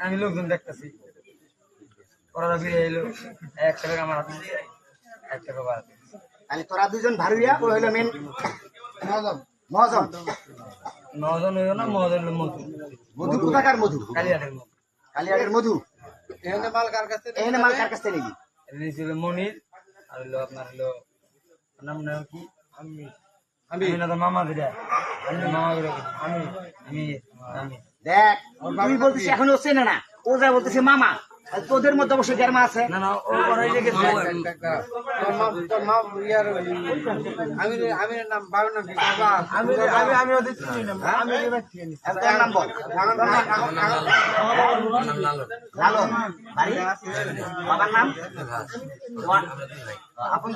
আমি লোকজন দেখতেছি ওরা ফিরে এলো 1 টাকা আমার হাতে 1 টাকা বাড়াতে তাহলে তোরা দুজন ভারুইয়া ও হইলো মেন মহাজন মহাজন হইলো না মহাজন হইলো মধু মধু কোথাকার মধু কালিয়াটের মধু কালিয়াটের মধু এখানে মাল কার কাছে নিবি এই ছিল মনির আর হলো আপনার হলো নাম নাম কি আমি না তো মামা দিরা আমি মামা দিরা আমি আমি দেখ তুই বলতিস এখনো চেনে না ও যা বলতেছে মামা আর তোদের মধ্যে অবশ্যই গেরমা আছে না না ও বড়ই লেগেছে তোর মা ইয়ার আমি নাম বাবার নাম কি বাবা আমি ওদের চিনি না আমি এবার চিনি আর তোর নাম বল লালন বাড়ি বাবার নাম আপন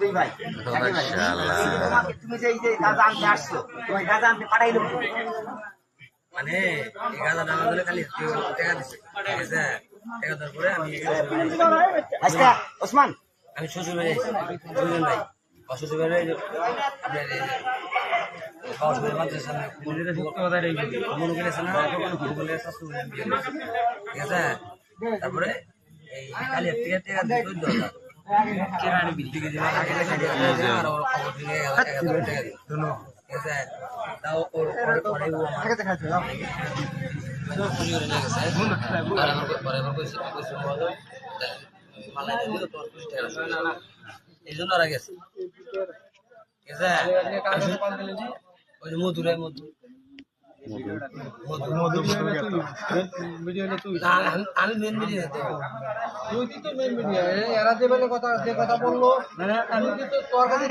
দুই ভাই তোমাকে তুমি যে এই যে গাঁজা আনতে আসছো তুমি গাঁজা আনতে পাঠাইলো মানে 11 টাকা ধরে খালি টাকা দিছে ঠিক আছে টাকা দেওয়ার পরে আমি আচ্ছা ওসমান আমি শ্বশুর বাড়ি দুজন ভাই শ্বশুর বাড়ি আপনার পাওয়ার বাড়ি মাদ্রাসা সামনে মন্দিরে ঢুকতে কথা রেখে মনে করেছে না বলে শাশু ঠিক আছে তারপরে এই কালি থেকে টাকা দিয়ে দই দাও কেরানি বিল থেকে দিলাম আগে আর ওর খবর দিয়ে 1000 টাকা দিল ঠিক আছে তাও ওর পরে ও আমাকে দেখাচ্ছে তো খুশি হয়ে গেছে আর আমার পরে কইছে মজা মালাই দিল তো খুশি টাকা না এইজন্য আর গেছে ঠিক আছে ওই যে মধুরে মধু আমি মেন মিডিয়া তুই তো মেন মিডিয়া এরা যে বলে কথা যে কথা বললো আমি কিন্তু তোর কাছে